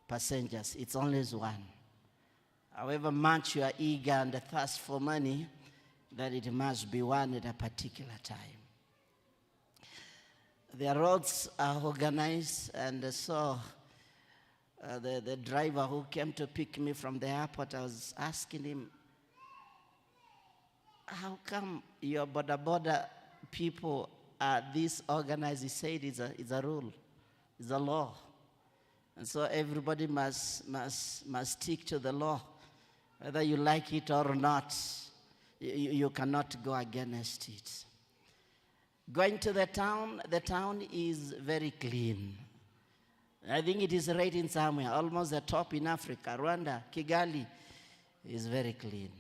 passengers. It's always one. However much you are eager and thirst for money, that it must be one at a particular time. The roads are organized, and so the driver who came to pick me from the airport, I was asking him, how come your border people are this organized? He said it's a rule, it's a law. And so everybody must stick to the law. Whether you like it or not, you cannot go against it. Going to the town is very clean. I think it is rated somewhere, almost the top in Africa. Rwanda, Kigali is very clean.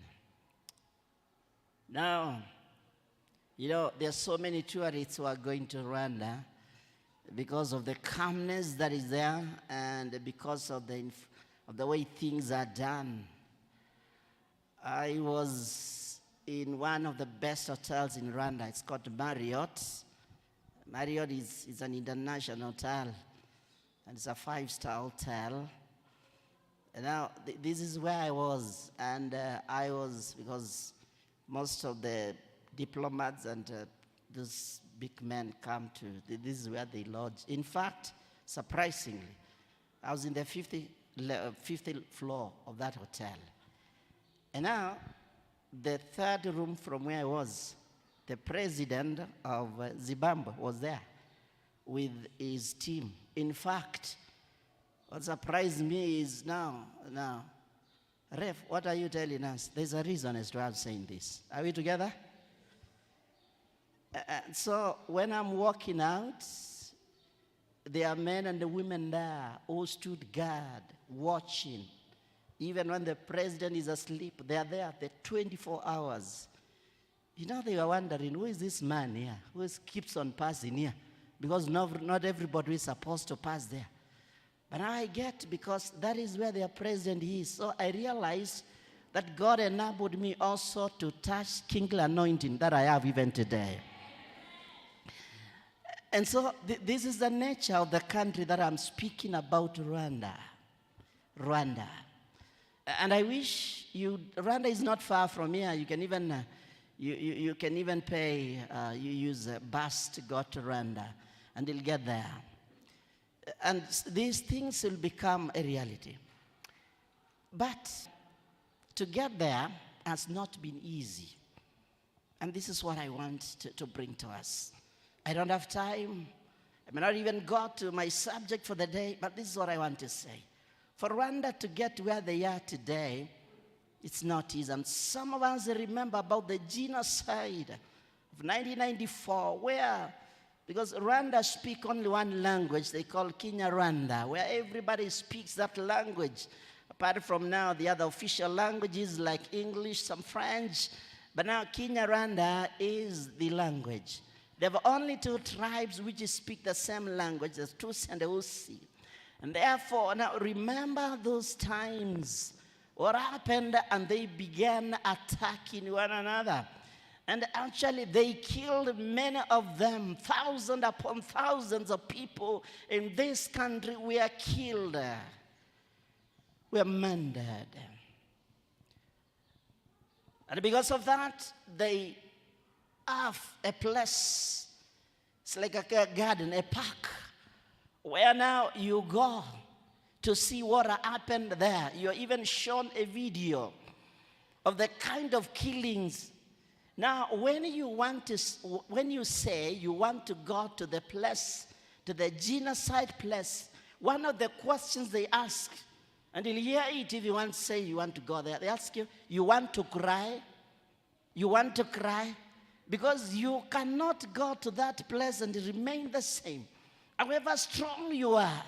Now, there are so many tourists who are going to Rwanda because of the calmness that is there and because of the way things are done. I was in one of the best hotels in Rwanda. It's called Marriott. Marriott is an international hotel, and it's a 5-star hotel. And now, this is where I was, and I was, because most of the diplomats and those big men come to, this is where they lodge. In fact, surprisingly, I was in the 50th floor of that hotel. And now, the third room from where I was, the president of Zimbabwe was there with his team. In fact, what surprised me is now, Ref, what are you telling us? There's a reason as to why I'm saying this. Are we together? So when I'm walking out, there are men and women there who stood guard, watching. Even when the president is asleep, they are there the 24 hours. They were wondering, who is this man here? Who keeps on passing here? Because not everybody is supposed to pass there. But now I get, because that is where their president is. So I realized that God enabled me also to touch kingly anointing that I have even today. And so this is the nature of the country that I'm speaking about, Rwanda. And I wish Rwanda is not far from here. You can even, you can even pay, you use a bus to go to Rwanda, and you'll get there. And these things will become a reality. But to get there has not been easy. And this is what I want to bring to us. I don't have time. I may not even go to my subject for the day, but this is what I want to say. For Rwanda to get where they are today, it's not easy. And some of us remember about the genocide of 1994, where, because Rwanda speak only one language, they call Kinyarwanda, where everybody speaks that language. Apart from now, the other official languages like English, some French, but now Kinyarwanda is the language. There are only 2 tribes which speak the same language, the Tutsi and the Husi. And therefore, now remember those times, what happened, and they began attacking one another. And actually, they killed many of them. Thousands upon thousands of people in this country were killed, were murdered. And because of that, they have a place, it's like a garden, a park, where now you go to see what happened there. You're even shown a video of the kind of killings. Now, when you say you want to go to the place, to the genocide place, one of the questions they ask, and you'll hear it if you want to say you want to go there, they ask you, you want to cry? You want to cry? Because you cannot go to that place and remain the same, however strong you are,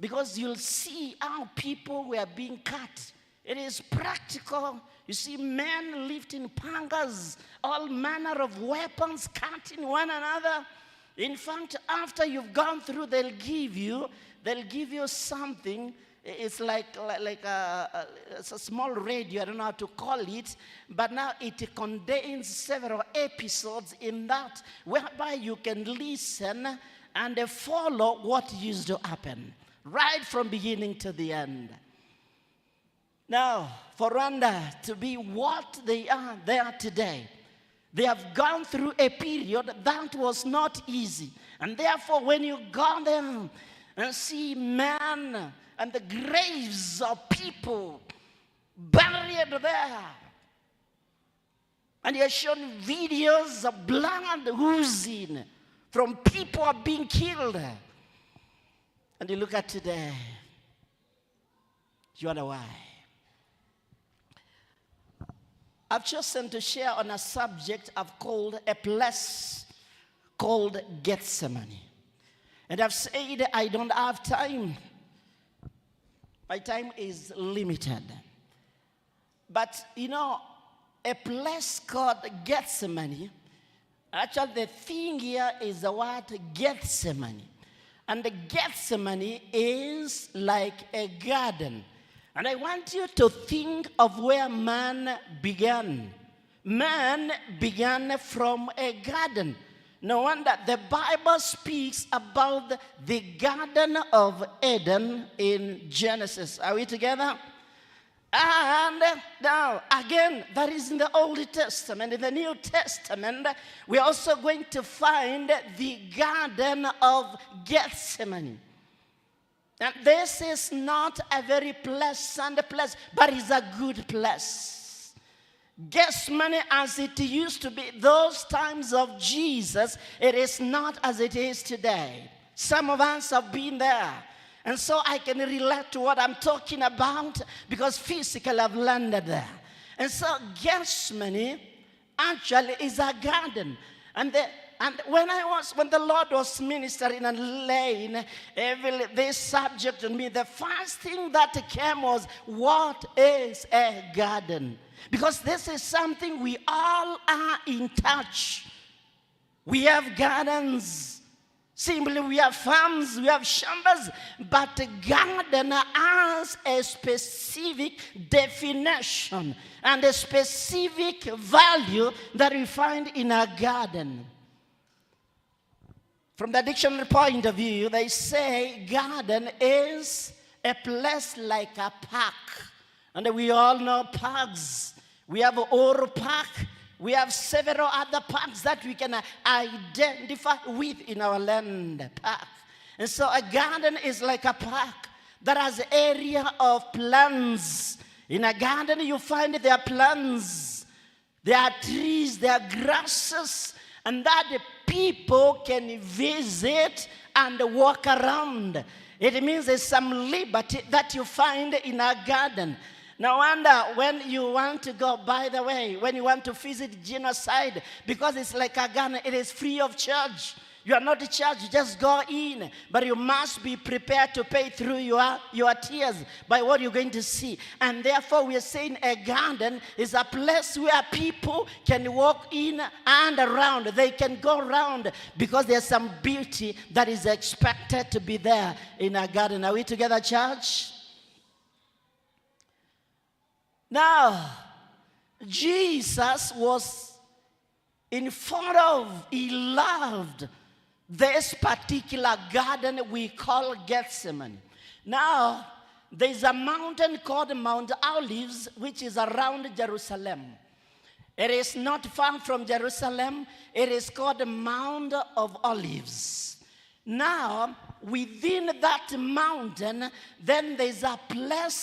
because you'll see how people were being cut. It is practical. You see men lifting pangas, all manner of weapons, cutting one another. In fact, after you've gone through, they'll give you something. It's like it's a small radio, I don't know how to call it, but now it contains several episodes in that, whereby you can listen and follow what used to happen. right from beginning to the end. Now, for Rwanda to be what they are today, they have gone through a period that was not easy. And therefore, when you go there and see man and the graves of people buried there, and you're shown videos of blood oozing from people being killed, and you look at today, you wonder why. I've chosen to share on a subject I've called a place called Gethsemane. And I've said I don't have time. My time is limited. But you know, a place called Gethsemane, actually the thing here is the word Gethsemane. And the Gethsemane is like a garden. And I want you to think of where man began. Man began from a garden. No wonder the Bible speaks about the Garden of Eden in Genesis. Are we together? And now, again, that is in the Old Testament. In the New Testament, we're also going to find the Garden of Gethsemane. And this is not a very pleasant place, but it's a good place. Gethsemane, as it used to be those times of Jesus, it is not as it is today. Some of us have been there. And so I can relate to what I'm talking about because physically I've landed there. And so Gethsemane actually is a garden. And when the Lord was ministering and laying this subject on me, the first thing that came was, what is a garden? Because this is something we all are in touch. We have gardens. Simply, we have farms, we have chambers, but the garden has a specific definition and a specific value that we find in a garden. From the dictionary point of view, they say garden is a place like a park. And we all know parks. We have Oro Park. We have several other parks that we can identify with in our land park. And so a garden is like a park that has an area of plants. In a garden you find there are plants, there are trees, there are grasses, and that the people can visit and walk around. It means there's some liberty that you find in a garden. No wonder when you want to go, by the way, when you want to visit genocide, because it's like a garden, it is free of charge. You are not charged, just go in. But you must be prepared to pay through your tears by what you're going to see. And therefore we are saying a garden is a place where people can walk in and around. They can go around because there's some beauty that is expected to be there in a garden. Are we together, church? Now, Jesus was in front of, he loved this particular garden we call Gethsemane. Now, there's a mountain called Mount Olives, which is around Jerusalem. It is not far from Jerusalem. It is called the Mount of Olives. Now, within that mountain, then there's a place